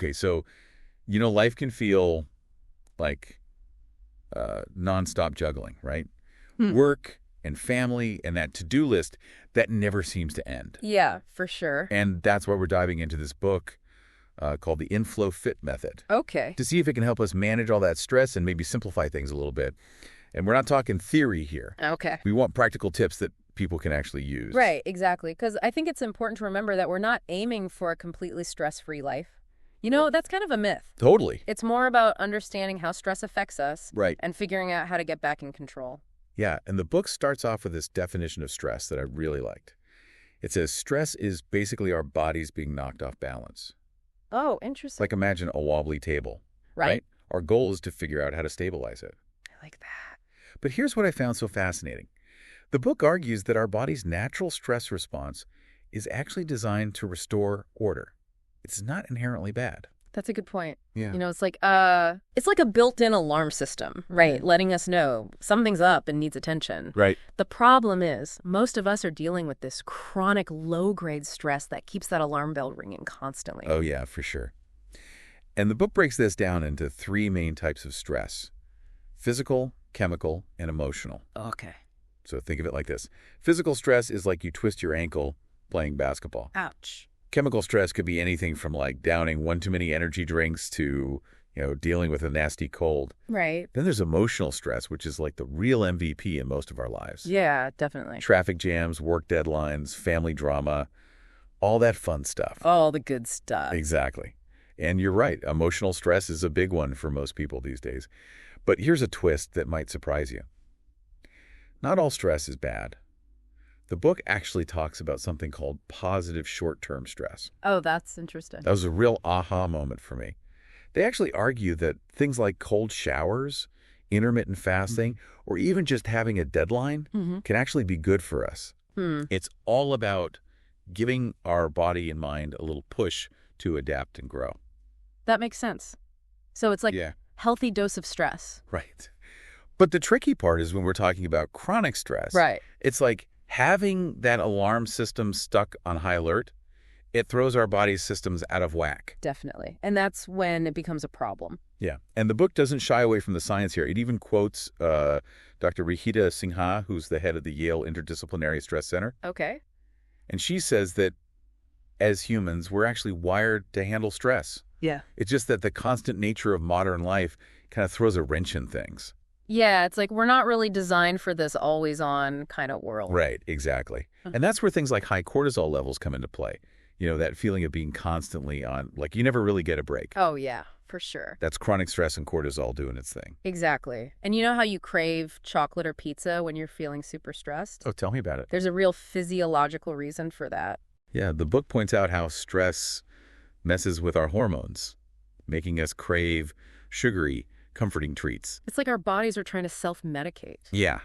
Okay, so, life can feel like nonstop juggling, right? Hmm. Work and family and that to-do list, that never seems to end. Yeah, for sure. And that's why we're diving into this book called the Inflow Fit Method Okay. to see if it can help us manage all that stress and maybe simplify things a little bit. And we're not talking theory here. Okay. We want practical tips that people can actually use. Right, exactly. Because I think it's important to remember that we're not aiming for a completely stress-free life. That's kind of a myth. Totally. It's more about understanding how stress affects us Right. and figuring out how to get back in control. Yeah, and the book starts off with this definition of stress that I really liked. It says stress is basically our bodies being knocked off balance. Oh, interesting. Like imagine a wobbly table, Right. Our goal is to figure out how to stabilize it. I like that. But here's what I found so fascinating. The book argues that our body's natural stress response is actually designed to restore order. It's not inherently bad. That's a good point. Yeah. It's like a built-in alarm system, right? Letting us know something's up and needs attention. Right. The problem is most of us are dealing with this chronic low-grade stress that keeps that alarm bell ringing constantly. Oh, yeah, for sure. And the book breaks this down into 3 main types of stress: physical, chemical, and emotional. Okay. So think of it like this. Physical stress is like you twist your ankle playing basketball. Ouch. Chemical stress could be anything from like downing one too many energy drinks to, dealing with a nasty cold. Right. Then there's emotional stress, which is like the real MVP in most of our lives. Yeah, definitely. Traffic jams, work deadlines, family drama, all that fun stuff. All the good stuff. Exactly. And you're right. Emotional stress is a big one for most people these days. But here's a twist that might surprise you. Not all stress is bad. The book actually talks about something called positive short-term stress. Oh, that's interesting. That was a real aha moment for me. They actually argue that things like cold showers, intermittent fasting, or even just having a deadline can actually be good for us. It's all about giving our body and mind a little push to adapt and grow. That makes sense. So it's like healthy dose of stress. Right. But the tricky part is when we're talking about chronic stress. Right. It's like having that alarm system stuck on high alert, it throws our body's systems out of whack. Definitely. And that's when it becomes a problem. Yeah. And the book doesn't shy away from the science here. It even quotes Dr. Rihita Sinha, who's the head of the Yale Interdisciplinary Stress Center. Okay. And she says that as humans, we're actually wired to handle stress. Yeah. It's just that the constant nature of modern life kind of throws a wrench in things. Yeah, it's like we're not really designed for this always-on kind of world. Right, exactly. And that's where things like high cortisol levels come into play. That feeling of being constantly on, like you never really get a break. Oh, yeah, for sure. That's chronic stress and cortisol doing its thing. Exactly. And you know how you crave chocolate or pizza when you're feeling super stressed? Oh, tell me about it. There's a real physiological reason for that. Yeah, the book points out how stress messes with our hormones, making us crave sugary, comforting treats. It's like our bodies are trying to self-medicate. Yeah,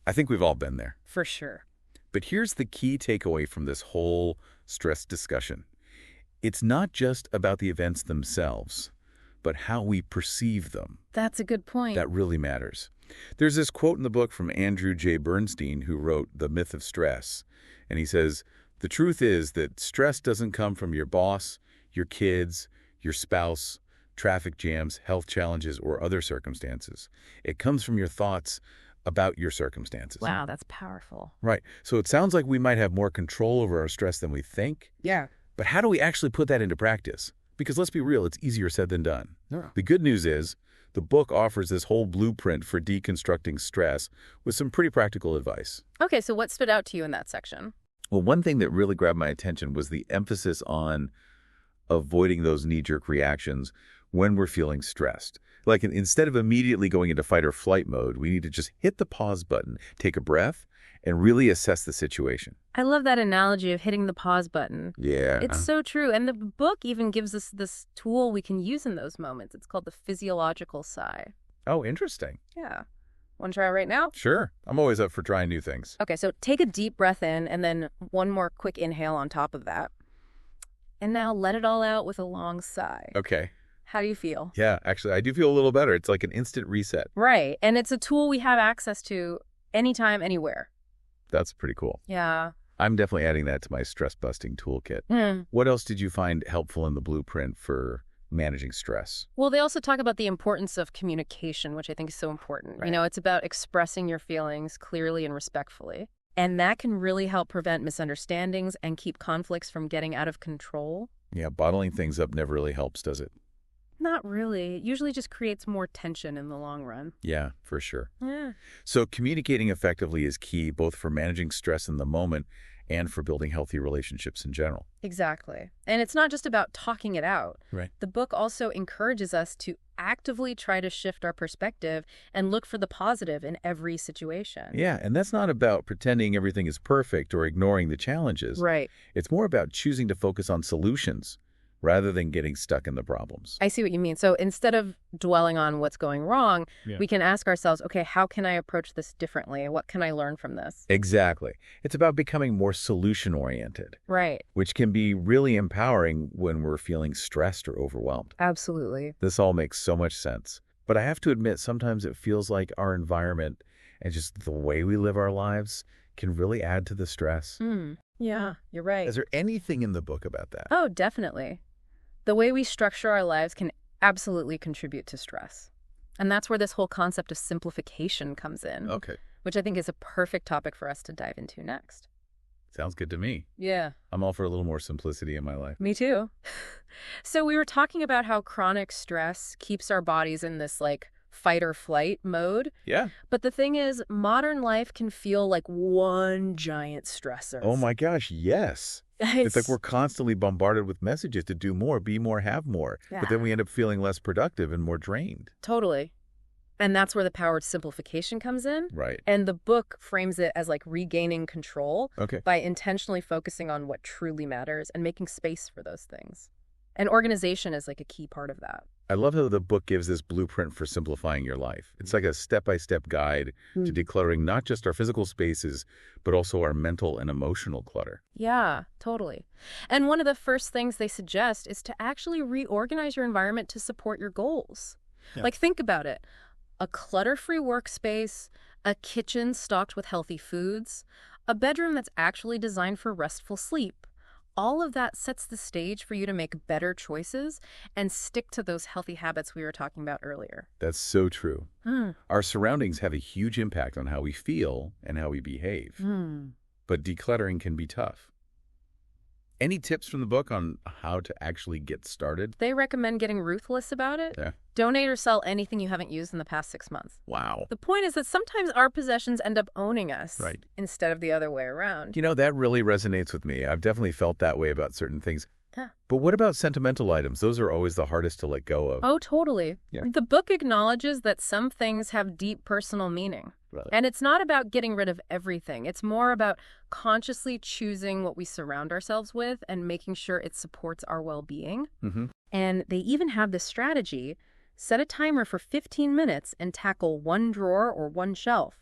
I think we've all been there. For sure. But here's the key takeaway from this whole stress discussion. It's not just about the events themselves, but how we perceive them. That's a good point. That really matters. There's this quote in the book from Andrew J. Bernstein, who wrote The Myth of Stress. And he says, "The truth is that stress doesn't come from your boss, your kids, your spouse, traffic jams, health challenges, or other circumstances. It comes from your thoughts about your circumstances." Wow, that's powerful. Right. So it sounds like we might have more control over our stress than we think. Yeah. But how do we actually put that into practice? Because let's be real, it's easier said than done. Yeah. The good news is the book offers this whole blueprint for deconstructing stress with some pretty practical advice. Okay, so what stood out to you in that section? Well, one thing that really grabbed my attention was the emphasis on avoiding those knee-jerk reactions when we're feeling stressed. Like instead of immediately going into fight or flight mode, we need to just hit the pause button, take a breath, and really assess the situation. I love that analogy of hitting the pause button. Yeah. It's so true. And the book even gives us this tool we can use in those moments. It's called the physiological sigh. Oh, interesting. Yeah. Want to try it right now? Sure. I'm always up for trying new things. Okay, so take a deep breath in and then one more quick inhale on top of that. And now let it all out with a long sigh. Okay. How do you feel? Yeah, actually, I do feel a little better. It's like an instant reset. Right. And it's a tool we have access to anytime, anywhere. That's pretty cool. Yeah. I'm definitely adding that to my stress-busting toolkit. What else did you find helpful in the blueprint for managing stress. Well, they also talk about the importance of communication, which I think is so important. Right. You know, it's about expressing your feelings clearly and respectfully. And that can really help prevent misunderstandings and keep conflicts from getting out of control. Yeah, bottling things up never really helps, does it? Not really. It usually just creates more tension in the long run. Yeah, for sure. Yeah. So communicating effectively is key, both for managing stress in the moment and for building healthy relationships in general. Exactly. And it's not just about talking it out. Right. The book also encourages us to actively try to shift our perspective and look for the positive in every situation. Yeah, and that's not about pretending everything is perfect or ignoring the challenges. Right. It's more about choosing to focus on solutions rather than getting stuck in the problems. I see what you mean. So instead of dwelling on what's going wrong, we can ask ourselves, okay, how can I approach this differently? What can I learn from this? Exactly. It's about becoming more solution-oriented, Right. which can be really empowering when we're feeling stressed or overwhelmed. Absolutely. This all makes so much sense. But I have to admit, sometimes it feels like our environment and just the way we live our lives can really add to the stress. Yeah, you're right. Is there anything in the book about that? Oh, definitely. The way we structure our lives can absolutely contribute to stress. And that's where this whole concept of simplification comes in, Okay. which I think is a perfect topic for us to dive into next. Sounds good to me. Yeah. I'm all for a little more simplicity in my life. Me too. So we were talking about how chronic stress keeps our bodies in this fight or flight mode. Yeah. But the thing is, modern life can feel like one giant stressor. Oh my gosh, yes. It's like we're constantly bombarded with messages to do more, be more, have more. Yeah. But then we end up feeling less productive and more drained. Totally. And that's where the power of simplification comes in. Right. And the book frames it as regaining control Okay. by intentionally focusing on what truly matters and making space for those things. And organization is a key part of that. I love how the book gives this blueprint for simplifying your life. It's like a step-by-step guide to decluttering not just our physical spaces, but also our mental and emotional clutter. Yeah, totally. And one of the first things they suggest is to actually reorganize your environment to support your goals. Yeah. Think about it. A clutter-free workspace, a kitchen stocked with healthy foods, a bedroom that's actually designed for restful sleep. All of that sets the stage for you to make better choices and stick to those healthy habits we were talking about earlier. That's so true. Our surroundings have a huge impact on how we feel and how we behave. But decluttering can be tough. Any tips from the book on how to actually get started? They recommend getting ruthless about it. Yeah. Donate or sell anything you haven't used in the past 6 months. Wow. The point is that sometimes our possessions end up owning us Right. instead of the other way around. You know, that really resonates with me. I've definitely felt that way about certain things. Huh. But what about sentimental items? Those are always the hardest to let go of. Oh, totally. Yeah. The book acknowledges that some things have deep personal meaning. Really? And it's not about getting rid of everything. It's more about consciously choosing what we surround ourselves with and making sure it supports our well-being. And they even have this strategy: set a timer for 15 minutes and tackle one drawer or one shelf.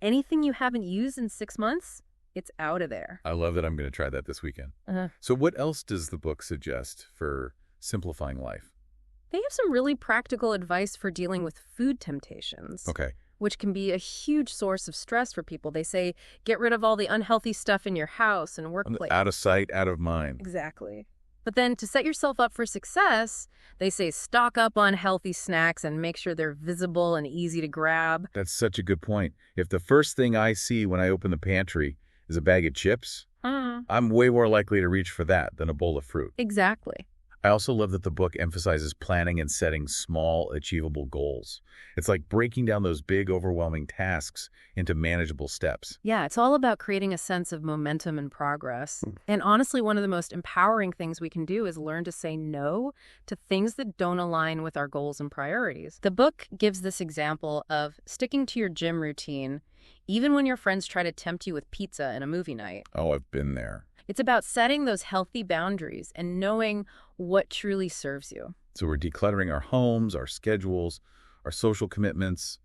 Anything you haven't used in 6 months, it's out of there. I love that. I'm going to try that this weekend. So what else does the book suggest for simplifying life? They have some really practical advice for dealing with food temptations. Okay. Which can be a huge source of stress for people. They say, get rid of all the unhealthy stuff in your house and workplace. Out of sight, out of mind. Exactly. But then to set yourself up for success, they say stock up on healthy snacks and make sure they're visible and easy to grab. That's such a good point. If the first thing I see when I open the pantry is a bag of chips, I'm way more likely to reach for that than a bowl of fruit. Exactly. I also love that the book emphasizes planning and setting small, achievable goals. It's like breaking down those big, overwhelming tasks into manageable steps. Yeah, it's all about creating a sense of momentum and progress. And honestly, one of the most empowering things we can do is learn to say no to things that don't align with our goals and priorities. The book gives this example of sticking to your gym routine, even when your friends try to tempt you with pizza and a movie night. Oh, I've been there. It's about setting those healthy boundaries and knowing what truly serves you. So we're decluttering our homes, our schedules, our social commitments,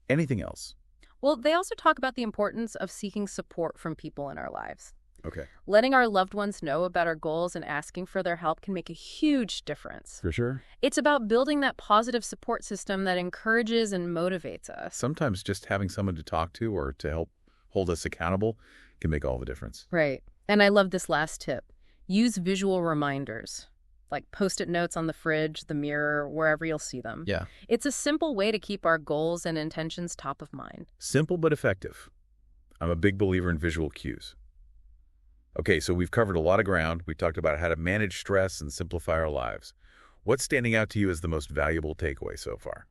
anything else. Well, they also talk about the importance of seeking support from people in our lives. Okay. Letting our loved ones know about our goals and asking for their help can make a huge difference. For sure. It's about building that positive support system that encourages and motivates us. Sometimes just having someone to talk to or to help hold us accountable can make all the difference. Right. And I love this last tip. Use visual reminders. like Post-it notes on the fridge, the mirror, wherever you'll see them. Yeah. It's a simple way to keep our goals and intentions top of mind. Simple but effective. I'm a big believer in visual cues. Okay, so we've covered a lot of ground. We talked about how to manage stress and simplify our lives. What's standing out to you as the most valuable takeaway so far?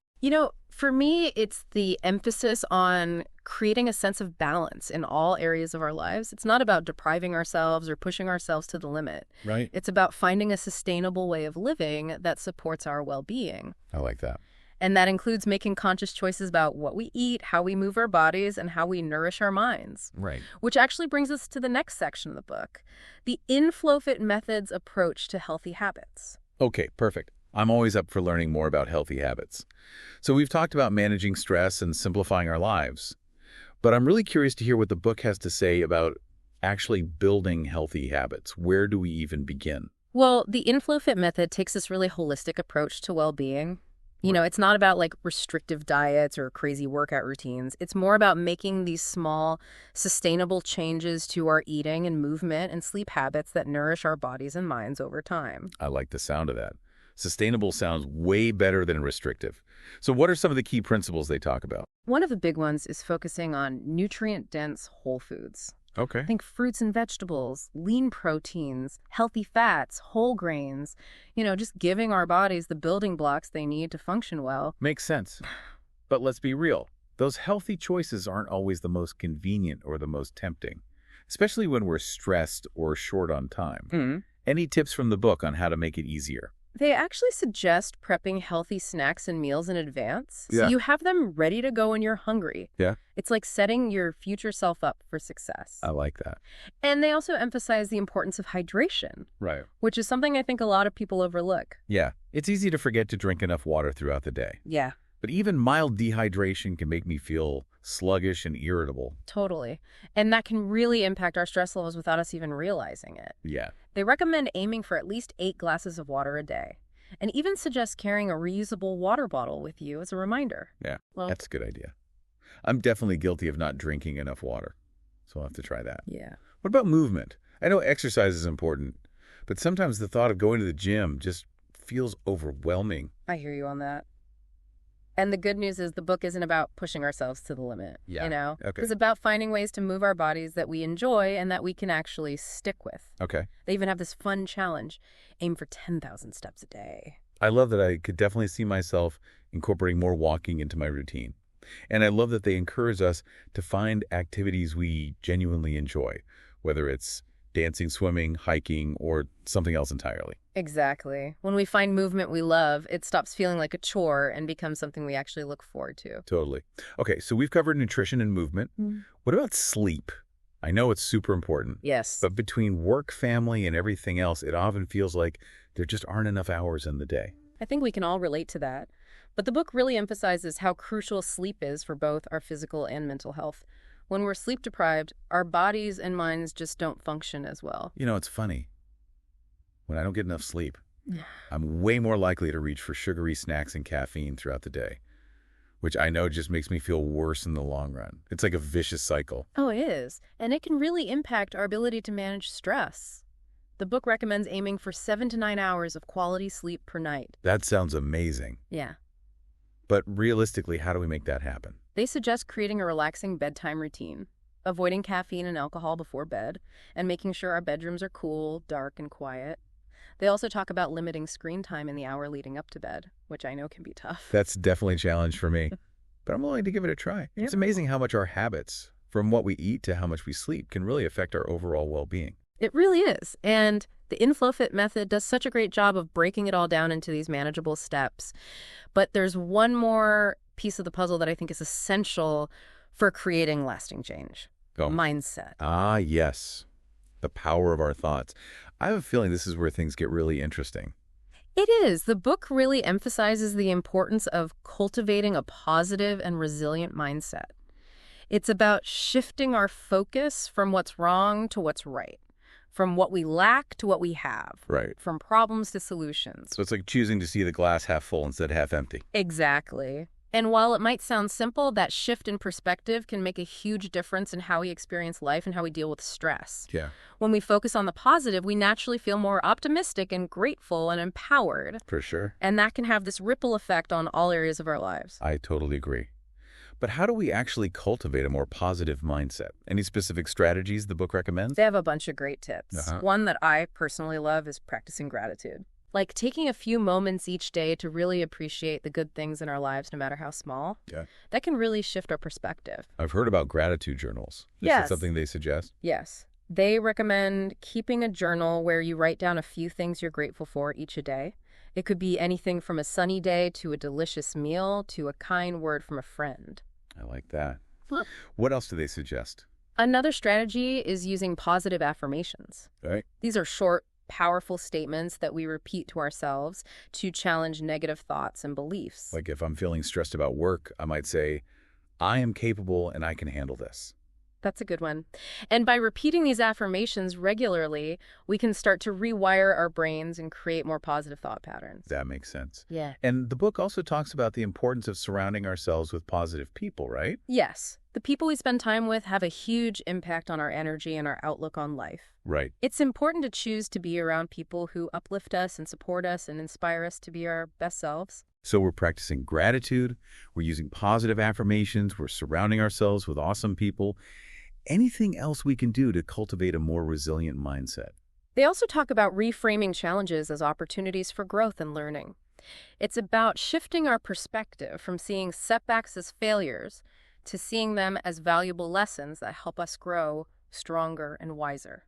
For me, it's the emphasis on creating a sense of balance in all areas of our lives. It's not about depriving ourselves or pushing ourselves to the limit. Right. It's about finding a sustainable way of living that supports our well-being. I like that. And that includes making conscious choices about what we eat, how we move our bodies, and how we nourish our minds. Right. Which actually brings us to the next section of the book, the InFlowFit Method's approach to healthy habits. Okay, perfect. I'm always up for learning more about healthy habits. So we've talked about managing stress and simplifying our lives. But I'm really curious to hear what the book has to say about actually building healthy habits. Where do we even begin? Well, the InFlowFit method takes this really holistic approach to well-being. It's not about like restrictive diets or crazy workout routines. It's more about making these small, sustainable changes to our eating and movement and sleep habits that nourish our bodies and minds over time. I like the sound of that. Sustainable sounds way better than restrictive. So what are some of the key principles they talk about? One of the big ones is focusing on nutrient-dense whole foods. Okay. Think fruits and vegetables, lean proteins, healthy fats, whole grains, just giving our bodies the building blocks they need to function well. Makes sense. But let's be real. Those healthy choices aren't always the most convenient or the most tempting, especially when we're stressed or short on time. Mm-hmm. Any tips from the book on how to make it easier? They actually suggest prepping healthy snacks and meals in advance, so Yeah. you have them ready to go when you're hungry. Yeah. It's like setting your future self up for success. I like that. And they also emphasize the importance of hydration, Right. which is something I think a lot of people overlook. Yeah. It's easy to forget to drink enough water throughout the day. Yeah, But even mild dehydration can make me feel sluggish and irritable. totally. And that can really impact our stress levels without us even realizing it. Yeah. They recommend aiming for at least 8 glasses of water a day, and even suggest carrying a reusable water bottle with you as a reminder. Yeah. Well, That's a good idea. I'm definitely guilty of not drinking enough water, so I'll have to try that. yeah. What about movement? I know exercise is important, but sometimes the thought of going to the gym just feels overwhelming. I hear you on that. And the good news is the book isn't about pushing ourselves to the limit, Yeah. Okay. It's about finding ways to move our bodies that we enjoy and that we can actually stick with. Okay. They even have this fun challenge, aim for 10,000 steps a day. I love that I could definitely see myself incorporating more walking into my routine. And I love that they encourage us to find activities we genuinely enjoy, whether it's dancing, swimming, hiking, or something else entirely. Exactly. When we find movement we love, it stops feeling like a chore and becomes something we actually look forward to. Totally. Okay, so we've covered nutrition and movement. What about sleep? I know it's super important, Yes. but between work, family, and everything else, it often feels like there just aren't enough hours in the day. I think we can all relate to that. But the book really emphasizes how crucial sleep is for both our physical and mental health. When we're sleep deprived, our bodies and minds just don't function as well. It's funny. When I don't get enough sleep, I'm way more likely to reach for sugary snacks and caffeine throughout the day, which I know just makes me feel worse in the long run. It's like a vicious cycle. Oh, it is. And it can really impact our ability to manage stress. The book recommends aiming for 7 to 9 hours of quality sleep per night. That sounds amazing. Yeah. But realistically, how do we make that happen? They suggest creating a relaxing bedtime routine, avoiding caffeine and alcohol before bed, and making sure our bedrooms are cool, dark, and quiet. They also talk about limiting screen time in the hour leading up to bed, which I know can be tough. That's definitely a challenge for me, but I'm willing to give it a try. Yeah. It's amazing how much our habits, from what we eat to how much we sleep, can really affect our overall well-being. It really is. And the InFlowFit method does such a great job of breaking it all down into these manageable steps. But there's one more piece of the puzzle that I think is essential for creating lasting change. Go. Mindset. Ah, yes. The power of our thoughts. I have a feeling this is where things get really interesting. It is. The book really emphasizes the importance of cultivating a positive and resilient mindset. It's about shifting our focus from what's wrong to what's right, from what we lack to what we have, Right. from problems to solutions. So it's like choosing to see the glass half full instead of half empty. Exactly. And while it might sound simple, that shift in perspective can make a huge difference in how we experience life and how we deal with stress. Yeah, When we focus on the positive, we naturally feel more optimistic and grateful and empowered. for sure. And that can have this ripple effect on all areas of our lives. I totally agree. But how do we actually cultivate a more positive mindset? Any specific strategies the book recommends? They have a bunch of great tips. Uh-huh. One that I personally love is practicing gratitude. Like taking a few moments each day to really appreciate the good things in our lives, no matter how small. Yeah. That can really shift our perspective. I've heard about gratitude journals. Is Yes. that something they suggest? Yes. They recommend keeping a journal where you write down a few things you're grateful for each a day. It could be anything from a sunny day to a delicious meal to a kind word from a friend. I like that. What else do they suggest? Another strategy is using positive affirmations. Right? These are short, powerful statements that we repeat to ourselves to challenge negative thoughts and beliefs. Like if I'm feeling stressed about work, I might say, I am capable and I can handle this. That's a good one. And by repeating these affirmations regularly, we can start to rewire our brains and create more positive thought patterns. That makes sense. Yeah. And the book also talks about the importance of surrounding ourselves with positive people, right? Yes. The people we spend time with have a huge impact on our energy and our outlook on life. Right. It's important to choose to be around people who uplift us and support us and inspire us to be our best selves. So we're practicing gratitude, we're using positive affirmations, we're surrounding ourselves with awesome people. Anything else we can do to cultivate a more resilient mindset? They also talk about reframing challenges as opportunities for growth and learning. It's about shifting our perspective from seeing setbacks as failures to seeing them as valuable lessons that help us grow stronger and wiser.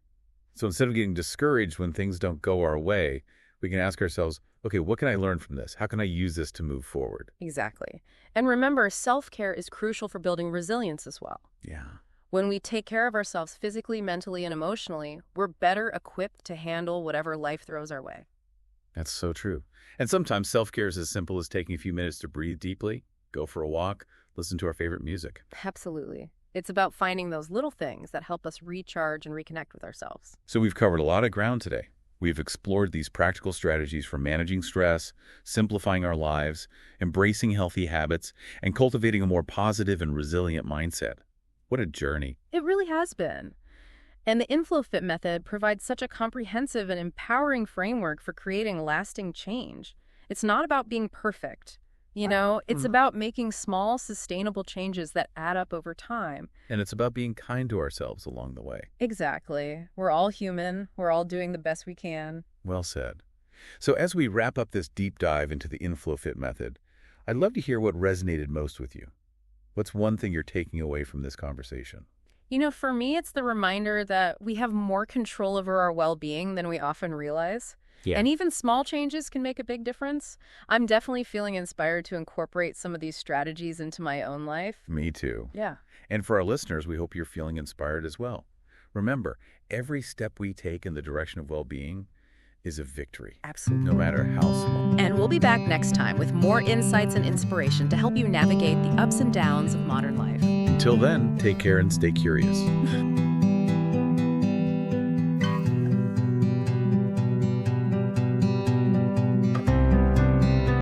So instead of getting discouraged when things don't go our way, we can ask ourselves, okay, what can I learn from this? How can I use this to move forward? Exactly. And remember, self-care is crucial for building resilience as well. Yeah. When we take care of ourselves physically, mentally, and emotionally, we're better equipped to handle whatever life throws our way. That's so true. And sometimes self-care is as simple as taking a few minutes to breathe deeply, go for a walk, listen to our favorite music. Absolutely. It's about finding those little things that help us recharge and reconnect with ourselves. So we've covered a lot of ground today. We've explored these practical strategies for managing stress, simplifying our lives, embracing healthy habits, and cultivating a more positive and resilient mindset. What a journey. It really has been. And the InflowFit method provides such a comprehensive and empowering framework for creating lasting change. It's not about being perfect. It's about making small, sustainable changes that add up over time. And it's about being kind to ourselves along the way. Exactly. We're all human. We're all doing the best we can. Well said. So as we wrap up this deep dive into the InflowFit method, I'd love to hear what resonated most with you. What's one thing you're taking away from this conversation? For me, it's the reminder that we have more control over our well-being than we often realize. Yeah. And even small changes can make a big difference. I'm definitely feeling inspired to incorporate some of these strategies into my own life. Me too. Yeah. And for our listeners, we hope you're feeling inspired as well. Remember, every step we take in the direction of well-being is a victory. Absolutely. No matter how small. And we'll be back next time with more insights and inspiration to help you navigate the ups and downs of modern life. Until then, take care and stay curious.